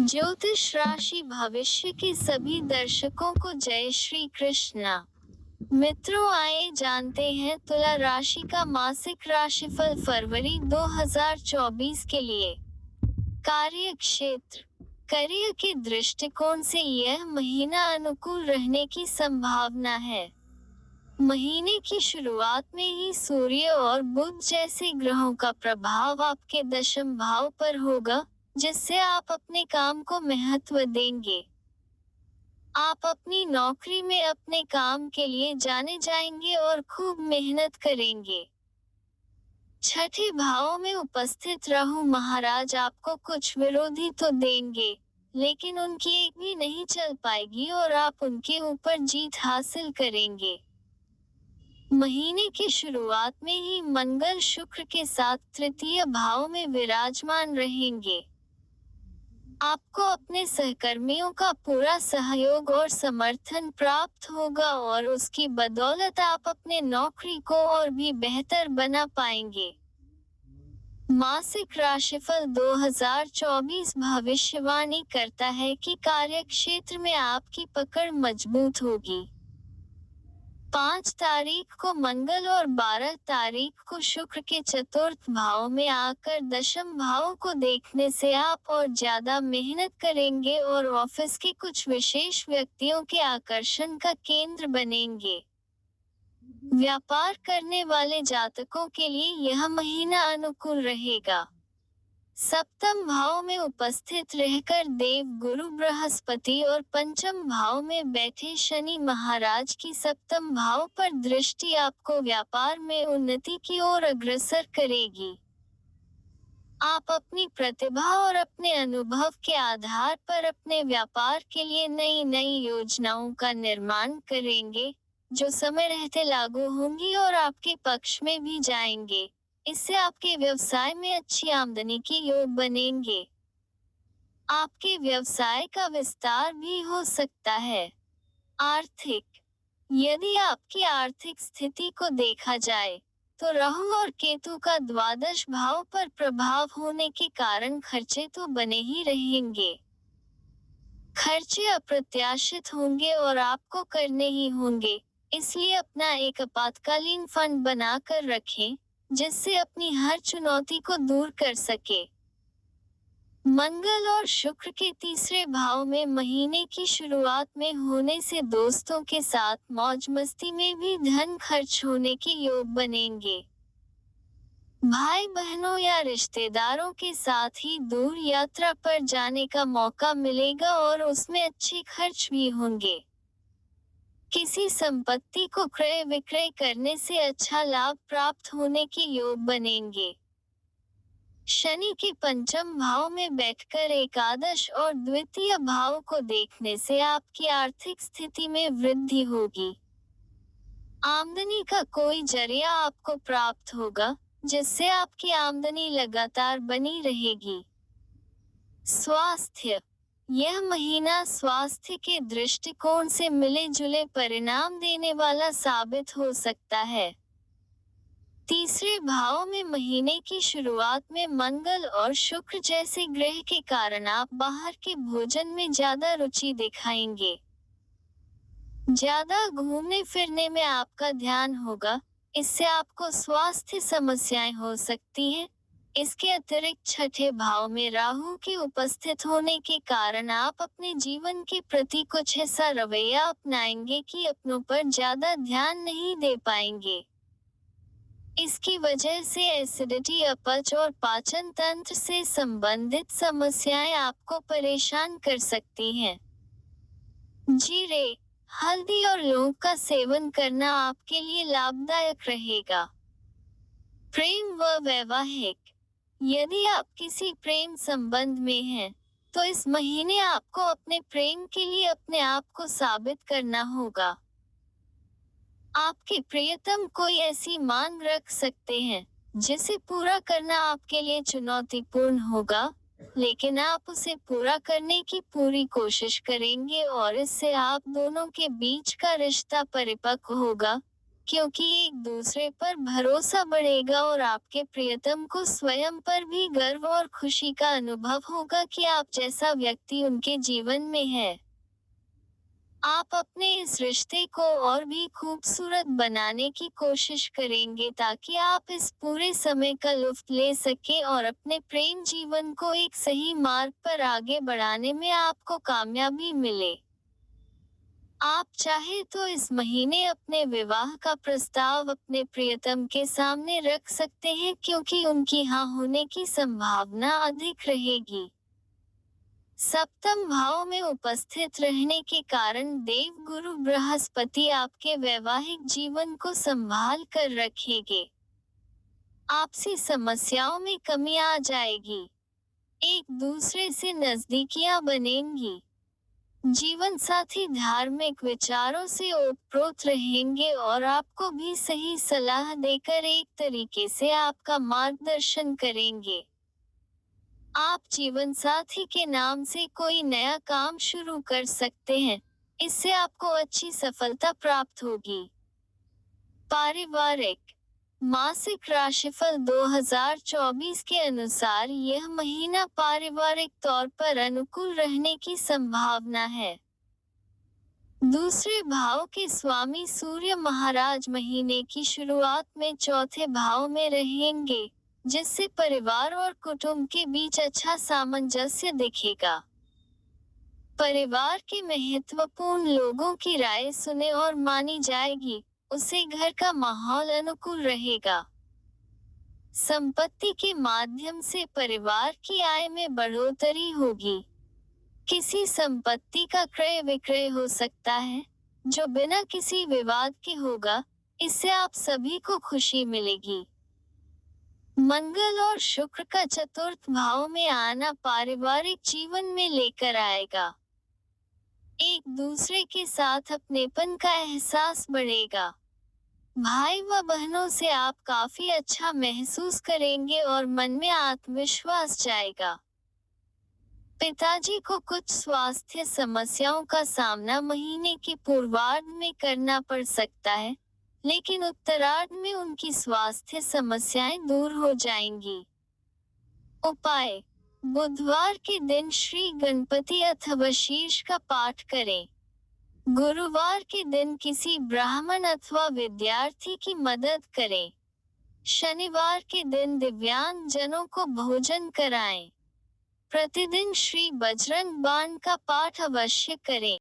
ज्योतिष राशि भविष्य के सभी दर्शकों को जय श्री कृष्णा। मित्रों, आइए जानते हैं तुला राशि का मासिक राशिफल फरवरी 2024 के लिए। कार्य क्षेत्र। करियर के दृष्टिकोण से यह महीना अनुकूल रहने की संभावना है। महीने की शुरुआत में ही सूर्य और बुध जैसे ग्रहों का प्रभाव आपके दशम भाव पर होगा, जिससे आप अपने काम को महत्व देंगे। आप अपनी नौकरी में अपने काम के लिए जाने जाएंगे और खूब मेहनत करेंगे। छठे भाव में उपस्थित राहु महाराज आपको कुछ विरोधी तो देंगे, लेकिन उनकी एक भी नहीं चल पाएगी और आप उनके ऊपर जीत हासिल करेंगे। महीने की शुरुआत में ही मंगल शुक्र के साथ तृतीय भाव में विराजमान रहेंगे। आपको अपने सहकर्मियों का पूरा सहयोग और समर्थन प्राप्त होगा और उसकी बदौलत आप अपने नौकरी को और भी बेहतर बना पाएंगे। मासिक राशिफल 2024 भविष्यवाणी करता है कि कार्यक्षेत्र में आपकी पकड़ मजबूत होगी। 5 तारीख को मंगल और 12 तारीख को शुक्र के चतुर्थ भाव में आकर दशम भाव को देखने से आप और ज्यादा मेहनत करेंगे और ऑफिस के कुछ विशेष व्यक्तियों के आकर्षण का केंद्र बनेंगे। व्यापार करने वाले जातकों के लिए यह महीना अनुकूल रहेगा। सप्तम भाव में उपस्थित रहकर देव गुरु बृहस्पति और पंचम भाव में बैठे शनि महाराज की सप्तम भाव पर दृष्टि आपको व्यापार में उन्नति की ओर अग्रसर करेगी। आप अपनी प्रतिभा और अपने अनुभव के आधार पर अपने व्यापार के लिए नई नई योजनाओं का निर्माण करेंगे, जो समय रहते लागू होंगी और आपके पक्ष में भी जाएंगे। इससे आपके व्यवसाय में अच्छी आमदनी के योग बनेंगे। आपके व्यवसाय का विस्तार भी हो सकता है। आर्थिक। यदि आपकी आर्थिक स्थिति को देखा जाए तो राहु और केतु का द्वादश भाव पर प्रभाव होने के कारण खर्चे तो बने ही रहेंगे। खर्चे अप्रत्याशित होंगे और आपको करने ही होंगे, इसलिए अपना एक आपातकालीन फंड बना कर रखें, जिससे अपनी हर चुनौती को दूर कर सके। मंगल और शुक्र के तीसरे भाव में महीने की शुरुआत में होने से दोस्तों के साथ मौज मस्ती में भी धन खर्च होने के योग बनेंगे। भाई बहनों या रिश्तेदारों के साथ ही दूर यात्रा पर जाने का मौका मिलेगा और उसमें अच्छे खर्च भी होंगे। किसी संपत्ति को क्रय विक्रय करने से अच्छा लाभ प्राप्त होने के योग बनेंगे। शनि के पंचम भाव में बैठकर एकादश और द्वितीय भाव को देखने से आपकी आर्थिक स्थिति में वृद्धि होगी। आमदनी का कोई जरिया आपको प्राप्त होगा, जिससे आपकी आमदनी लगातार बनी रहेगी। स्वास्थ्य। यह महीना स्वास्थ्य के दृष्टिकोण से मिले जुले परिणाम देने वाला साबित हो सकता है। तीसरे भाव में महीने की शुरुआत में मंगल और शुक्र जैसे ग्रह के कारण आप बाहर के भोजन में ज्यादा रुचि दिखाएंगे। ज्यादा घूमने फिरने में आपका ध्यान होगा, इससे आपको स्वास्थ्य समस्याएं हो सकती हैं। इसके अतिरिक्त छठे भाव में राहु के उपस्थित होने के कारण आप अपने जीवन के प्रति कुछ ऐसा रवैया अपनाएंगे कि अपनों पर ज्यादा ध्यान नहीं दे पाएंगे। इसकी वजह से एसिडिटी, अपच और पाचन तंत्र से संबंधित समस्याएं आपको परेशान कर सकती हैं। जीरे, हल्दी और लौंग का सेवन करना आपके लिए लाभदायक रहेगा। प्रेम व वैवाहिक। यदि आप किसी प्रेम संबंध में हैं, तो इस महीने आपको अपने प्रेम के लिए अपने आप को साबित करना होगा। आपके प्रियतम कोई ऐसी मांग रख सकते हैं, जिसे पूरा करना आपके लिए चुनौतीपूर्ण होगा, लेकिन आप उसे पूरा करने की पूरी कोशिश करेंगे और इससे आप दोनों के बीच का रिश्ता परिपक्व होगा। क्योंकि एक दूसरे पर भरोसा बढ़ेगा और आपके प्रियतम को स्वयं पर भी गर्व और खुशी का अनुभव होगा कि आप जैसा व्यक्ति उनके जीवन में है। आप अपने इस रिश्ते को और भी खूबसूरत बनाने की कोशिश करेंगे ताकि आप इस पूरे समय का लुत्फ ले सकें और अपने प्रेम जीवन को एक सही मार्ग पर आगे बढ़ाने में आपको कामयाबी मिले। आप चाहे तो इस महीने अपने विवाह का प्रस्ताव अपने प्रियतम के सामने रख सकते हैं क्योंकि उनकी हाँ होने की संभावना अधिक रहेगी। सप्तम भाव में उपस्थित रहने के कारण देव गुरु बृहस्पति आपके वैवाहिक जीवन को संभाल कर रखेंगे। आपसी समस्याओं में कमी आ जाएगी। एक दूसरे से नजदीकियां बनेंगी। जीवन साथी धार्मिक विचारों से ओतप्रोत रहेंगे और आपको भी सही सलाह देकर एक तरीके से आपका मार्गदर्शन करेंगे। आप जीवन साथी के नाम से कोई नया काम शुरू कर सकते हैं। इससे आपको अच्छी सफलता प्राप्त होगी। पारिवारिक मासिक राशिफल 2024 के अनुसार यह महीना पारिवारिक तौर पर अनुकूल रहने की संभावना है। दूसरे भाव के स्वामी सूर्य महाराज महीने की शुरुआत में चौथे भाव में रहेंगे, जिससे परिवार और कुटुंब के बीच अच्छा सामंजस्य दिखेगा। परिवार के महत्वपूर्ण लोगों की राय सुने और मानी जाएगी, उससे घर का माहौल अनुकूल रहेगा। संपत्ति के माध्यम से परिवार की आय में बढ़ोतरी होगी। किसी संपत्ति का क्रय विक्रय हो सकता है, जो बिना किसी विवाद के होगा। इससे आप सभी को खुशी मिलेगी। मंगल और शुक्र का चतुर्थ भाव में आना पारिवारिक जीवन में लेकर आएगा। एक दूसरे के साथ अपनेपन का एहसास बढ़ेगा। भाई व बहनों से आप काफी अच्छा महसूस करेंगे और मन में आत्मविश्वास जाएगा। पिताजी को कुछ स्वास्थ्य समस्याओं का सामना महीने के पूर्वार्ध में करना पड़ सकता है, लेकिन उत्तरार्ध में उनकी स्वास्थ्य समस्याएं दूर हो जाएंगी। उपाय: बुधवार के दिन श्री गणपति अथवा शीर्ष का पाठ करें। गुरुवार के दिन किसी ब्राह्मण अथवा विद्यार्थी की मदद करें। शनिवार के दिन दिव्यांग जनों को भोजन कराएं। प्रतिदिन श्री बजरंग बाण का पाठ अवश्य करें।